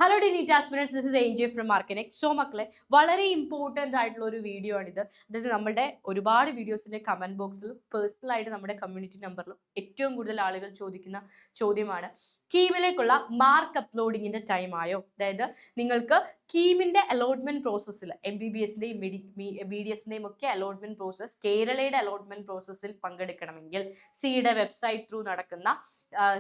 Hello ഡിനീറ്റ് aspirants, this is AJ from Marcanex. So മക്കളെ, വളരെ ഇമ്പോർട്ടൻ്റ് ആയിട്ടുള്ള ഒരു വീഡിയോ ആണിത്. അതായത് നമ്മുടെ ഒരുപാട് വീഡിയോസിൻ്റെ കമൻറ്റ് ബോക്സിലും പേഴ്സണലായിട്ട് നമ്മുടെ കമ്മ്യൂണിറ്റി നമ്പറിലും ഏറ്റവും കൂടുതൽ ആളുകൾ ചോദിക്കുന്ന ചോദ്യമാണ്, കീമിലേക്കുള്ള മാർക്ക് അപ്ലോഡിങ്ങിൻ്റെ ടൈം ആയോ? അതായത് നിങ്ങൾക്ക് കീമിൻ്റെ അലോട്ട്മെൻറ്റ് പ്രോസസ്സിൽ MBBSൻ്റെയും BDSൻ്റെയും ഒക്കെ അലോട്ട്മെൻറ്റ് പ്രോസസ്സ്, കേരളയുടെ അലോട്ട്മെൻറ്റ് പ്രോസസ്സിൽ പങ്കെടുക്കണമെങ്കിൽ സിയുടെ വെബ്സൈറ്റ് ത്രൂ നടക്കുന്ന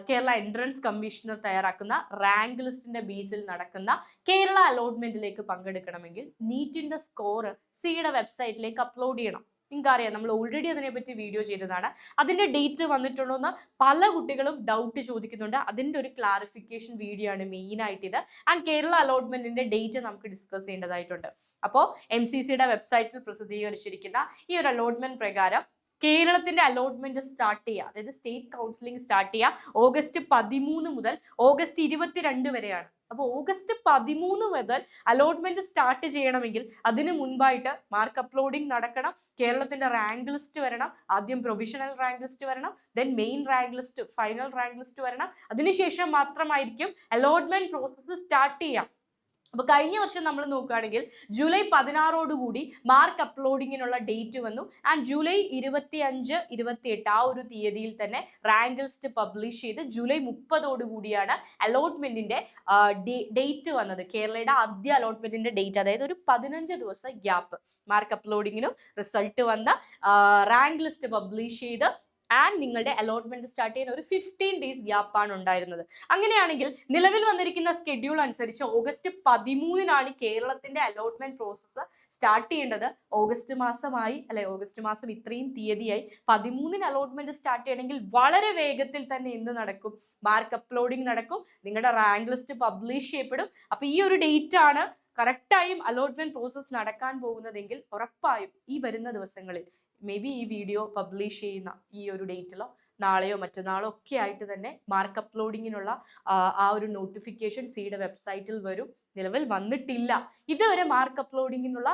കേരള എൻട്രൻസ് കമ്മീഷണർ തയ്യാറാക്കുന്ന റാങ്ക് ലിസ്റ്റിന്റെ ബേസിൽ നടക്കുന്ന കേരള അലോട്ട്മെന്റിലേക്ക് പങ്കെടുക്കണമെങ്കിൽ നീറ്റിന്റെ സ്കോർ സിയുടെ വെബ്സൈറ്റിലേക്ക് അപ്ലോഡ് ചെയ്യണം. നിങ്ങൾക്കറിയാം, നമ്മൾ ഓൾറെഡി അതിനെപ്പറ്റി വീഡിയോ ചെയ്തതാണ്. അതിന്റെ ഡേറ്റ് വന്നിട്ടുണ്ടോ എന്ന് പല കുട്ടികളും ഡൗട്ട് ചോദിക്കുന്നുണ്ട്. അതിന്റെ ഒരു ക്ലാരിഫിക്കേഷൻ വീഡിയോ ആണ് മെയിൻ ആയിട്ട് ഇത്. ആൻഡ് കേരള അലോട്ട്മെന്റിന്റെ ഡേറ്റ് നമുക്ക് ഡിസ്കസ് ചെയ്യേണ്ടതായിട്ടുണ്ട്. അപ്പോൾ MCCയുടെ വെബ്സൈറ്റിൽ പ്രസിദ്ധീകരിച്ചിരിക്കുന്ന ഈ ഒരു അലോട്ട്മെന്റ് പ്രകാരം കേരളത്തിന്റെ അലോട്ട്മെന്റ് സ്റ്റാർട്ട് ചെയ്യുക, അതായത് സ്റ്റേറ്റ് കൗൺസിലിംഗ് സ്റ്റാർട്ട് ചെയ്യുക ഓഗസ്റ്റ് 13 മുതൽ ഓഗസ്റ്റ് 22 വരെയാണ്. അപ്പോൾ ഓഗസ്റ്റ് 13 മുതൽ അലോട്ട്മെന്റ് സ്റ്റാർട്ട് ചെയ്യണമെങ്കിൽ അതിന് മുൻപായിട്ട് മാർക്ക് അപ്ലോഡിംഗ് നടക്കണം. കേരളത്തിന്റെ റാങ്ക് ലിസ്റ്റ് വരണം. ആദ്യം പ്രൊവിഷണൽ റാങ്ക് ലിസ്റ്റ് വരണം, then main rank list, final rank list വരണം. അതിനുശേഷം മാത്രമായിരിക്കും അലോട്ട്മെന്റ് പ്രോസസ്സ് സ്റ്റാർട്ട് ചെയ്യാം. അപ്പോൾ കഴിഞ്ഞ വർഷം നമ്മൾ നോക്കുകയാണെങ്കിൽ ജൂലൈ 16 കൂടി മാർക്ക് അപ്ലോഡിങ്ങിനുള്ള ഡേറ്റ് വന്നു. ആൻഡ് ജൂലൈ 25, 28 ആ ഒരു തീയതിയിൽ തന്നെ റാങ്ക് ലിസ്റ്റ് പബ്ലിഷ് ചെയ്ത് ജൂലൈ 30 കൂടിയാണ് അലോട്ട്മെന്റിന്റെ ഡേറ്റ് വന്നത്. കേരളയുടെ ആദ്യ അലോട്ട്മെന്റിന്റെ ഡേറ്റ്, അതായത് ഒരു 15 ദിവസം ഗ്യാപ്പ്. മാർക്ക് അപ്ലോഡിങ്ങിനും റിസൾട്ട് വന്ന് റാങ്ക് ലിസ്റ്റ് പബ്ലിഷ് ചെയ്ത് ആൻഡ് നിങ്ങളുടെ അലോട്ട്മെന്റ് സ്റ്റാർട്ട് ചെയ്യാൻ ഒരു 15 ഡേയ്സ് ഗ്യാപ്പാണ് ഉണ്ടായിരുന്നത്. അങ്ങനെയാണെങ്കിൽ നിലവിൽ വന്നിരിക്കുന്ന സ്കെഡ്യൂൾ അനുസരിച്ച് ഓഗസ്റ്റ് 13 കേരളത്തിന്റെ അലോട്ട്മെന്റ് പ്രോസസ്സ് സ്റ്റാർട്ട് ചെയ്യേണ്ടത്. ഓഗസ്റ്റ് മാസമായി അല്ലെ, ഓഗസ്റ്റ് മാസം ഇത്രയും തീയതിയായി. 13 അലോട്ട്മെന്റ് സ്റ്റാർട്ട് ചെയ്യണമെങ്കിൽ വളരെ വേഗത്തിൽ തന്നെ എന്ത് നടക്കും? മാർക്ക് അപ്ലോഡിംഗ് നടക്കും, നിങ്ങളുടെ റാങ്ക് ലിസ്റ്റ് പബ്ലിഷ് ചെയ്യപ്പെടും. അപ്പൊ ഈ ഒരു ഡേറ്റ് ആണ് കറക്റ്റായും അലോട്ട്മെന്റ് പ്രോസസ്സ് നടക്കാൻ പോകുന്നതെങ്കിൽ ഉറപ്പായും ഈ വരുന്ന ദിവസങ്ങളിൽ മേ ബി ഈ വീഡിയോ പബ്ലിഷ് ചെയ്യുന്ന ഈ ഒരു ഡേറ്റിലോ നാളെയോ മറ്റന്നാളോ ഒക്കെ ആയിട്ട് തന്നെ മാർക്ക് അപ്ലോഡിങ്ങിനുള്ള ആ ഒരു നോട്ടിഫിക്കേഷൻ സിയുടെ വെബ്സൈറ്റിൽ വരും. നിലവിൽ വന്നിട്ടില്ല ഇതുവരെ മാർക്ക് അപ്ലോഡിങ്ങിനുള്ള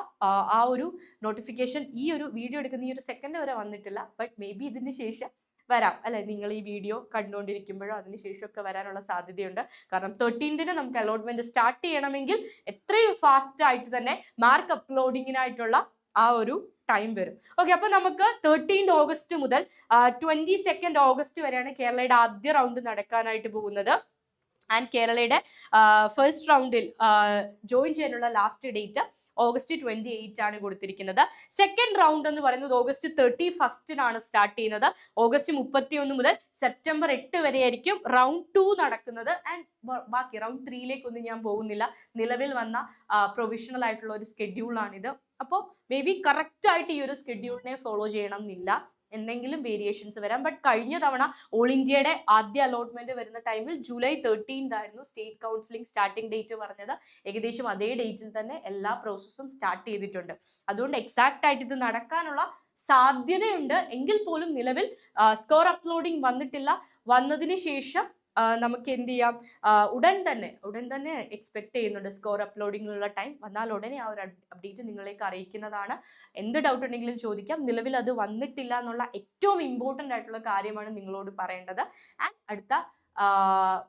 ആ ഒരു നോട്ടിഫിക്കേഷൻ ഈ ഒരു വീഡിയോ എടുക്കുന്ന ഈ ഒരു സെക്കൻഡ് വരെ വന്നിട്ടില്ല. ബട്ട് മേ ബി ഇതിന് ശേഷം വരാം അല്ലെ, നിങ്ങൾ ഈ വീഡിയോ കണ്ടുകൊണ്ടിരിക്കുമ്പോഴോ അതിനുശേഷമൊക്കെ വരാനുള്ള സാധ്യതയുണ്ട്. കാരണം 13 നമുക്ക് അലോട്ട്മെന്റ് സ്റ്റാർട്ട് ചെയ്യണമെങ്കിൽ എത്രയും ഫാസ്റ്റ് ആയിട്ട് തന്നെ മാർക്ക് അപ്ലോഡിങ്ങിനായിട്ടുള്ള ആ ഒരു ടൈം വരും. ഓക്കെ, അപ്പൊ നമുക്ക് 13 ഓഗസ്റ്റ് മുതൽ 22 ഓഗസ്റ്റ് വരെയാണ് കേരളയുടെ ആദ്യ റൗണ്ട് നടക്കാനായിട്ട് പോകുന്നത്. ആൻഡ് കേരളയുടെ ഫസ്റ്റ് റൗണ്ടിൽ ജോയിൻ ചെയ്യാനുള്ള ലാസ്റ്റ് ഡേറ്റ് ഓഗസ്റ്റ് 28 ആണ് കൊടുത്തിരിക്കുന്നത്. സെക്കൻഡ് റൗണ്ട് എന്ന് പറയുന്നത് ഓഗസ്റ്റ് 31 സ്റ്റാർട്ട് ചെയ്യുന്നത്. ഓഗസ്റ്റ് 31 മുതൽ സെപ്റ്റംബർ 8 വരെ ആയിരിക്കും റൗണ്ട് 2 നടക്കുന്നത്. ആൻഡ് ബാക്കി റൗണ്ട് 3ലേക്കൊന്നും ഞാൻ പോകുന്നില്ല. നിലവിൽ വന്ന പ്രൊവിഷണൽ ആയിട്ടുള്ള ഒരു സ്കെഡ്യൂളാണിത്. അപ്പോൾ മേ ബി കറക്റ്റ് ആയിട്ട് ഈ ഒരു സ്കെഡ്യൂളിനെ ഫോളോ ചെയ്യണം എന്നില്ല, എന്തെങ്കിലും വേരിയേഷൻസ് വരാം. ബട്ട് കഴിഞ്ഞ തവണ ഓൾ ഇന്ത്യയുടെ ആദ്യ അലോട്ട്മെന്റ് വരുന്ന ടൈമിൽ ജൂലൈ 13 ആയിരുന്നു സ്റ്റേറ്റ് കൗൺസിലിംഗ് സ്റ്റാർട്ടിംഗ് ഡേറ്റ് പറഞ്ഞത്. ഏകദേശം അതേ ഡേറ്റിൽ തന്നെ എല്ലാ പ്രോസസ്സും സ്റ്റാർട്ട് ചെയ്തിട്ടുണ്ട്. അതുകൊണ്ട് എക്സാക്റ്റ് ആയിട്ട് ഇത് നടക്കാനുള്ള സാധ്യതയുണ്ട്. എങ്കിൽ പോലും നിലവിൽ സ്കോർ അപ്ലോഡിംഗ് വന്നിട്ടില്ല. വന്നതിന് ശേഷം നമുക്ക് എന്ത് ചെയ്യാം, ഉടൻ തന്നെ എക്സ്പെക്ട് ചെയ്യുന്നുണ്ട് സ്കോർ അപ്ലോഡിങ്ങിനുള്ള ടൈം വന്നാൽ ഉടനെ ആ ഒരു അപ്ഡേറ്റ് നിങ്ങളിലേക്ക് അറിയിക്കുന്നതാണ്. എന്ത് ഡൗട്ട് ഉണ്ടെങ്കിലും ചോദിക്കാം. നിലവിൽ അത് വന്നിട്ടില്ല എന്നുള്ള ഏറ്റവും ഇമ്പോർട്ടൻ്റ് ആയിട്ടുള്ള കാര്യമാണ് നിങ്ങളോട് പറയേണ്ടത്. ആൻഡ് അടുത്ത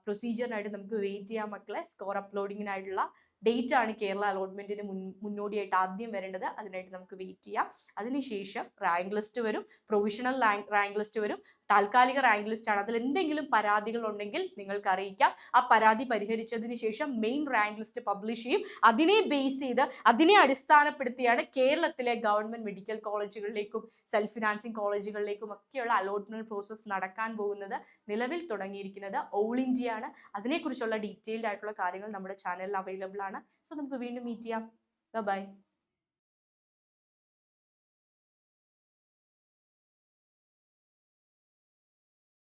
പ്രൊസീജിയറിനായിട്ട് നമുക്ക് വെയിറ്റ് ചെയ്യാം മക്കളെ. സ്കോർ അപ്ലോഡിങ്ങിനായിട്ടുള്ള ഡേറ്റ് ആണ് കേരള അലോട്ട്മെന്റിന് മുന്നോടിയായിട്ട് ആദ്യം വരേണ്ടത്. അതിനായിട്ട് നമുക്ക് വെയിറ്റ് ചെയ്യാം. അതിനുശേഷം റാങ്ക് ലിസ്റ്റ് വരും, പ്രൊവിഷണൽ റാങ്ക് ലിസ്റ്റ് വരും, താൽക്കാലിക റാങ്ക് ലിസ്റ്റ് ആണ്. അതിൽ എന്തെങ്കിലും പരാതികൾ ഉണ്ടെങ്കിൽ നിങ്ങൾക്ക് അറിയിക്കാം. ആ പരാതി പരിഹരിച്ചതിന് ശേഷം മെയിൻ റാങ്ക് ലിസ്റ്റ് പബ്ലിഷ് ചെയ്യും. അതിനെ ബേസ് ചെയ്ത് അതിനെ അടിസ്ഥാനപ്പെടുത്തിയാണ് കേരളത്തിലെ ഗവൺമെന്റ് മെഡിക്കൽ കോളേജുകളിലേക്കും സെൽഫ് ഫിനാൻസിങ് കോളേജുകളിലേക്കും ഒക്കെയുള്ള അലോട്ട്മെന്റ് പ്രോസസ്സ് നടക്കാൻ പോകുന്നത്. നിലവിൽ തുടങ്ങിയിരിക്കുന്നത് ഓൾ ഇന്ത്യ ആണ്. അതിനെക്കുറിച്ചുള്ള ഡീറ്റെയിൽഡ് ആയിട്ടുള്ള കാര്യങ്ങൾ നമ്മുടെ ചാനലിൽ അവൈലബിൾ ആണ്. സോ നമുക്ക് വീണ്ടും മീറ്റ് ചെയ്യാം. ബൈ.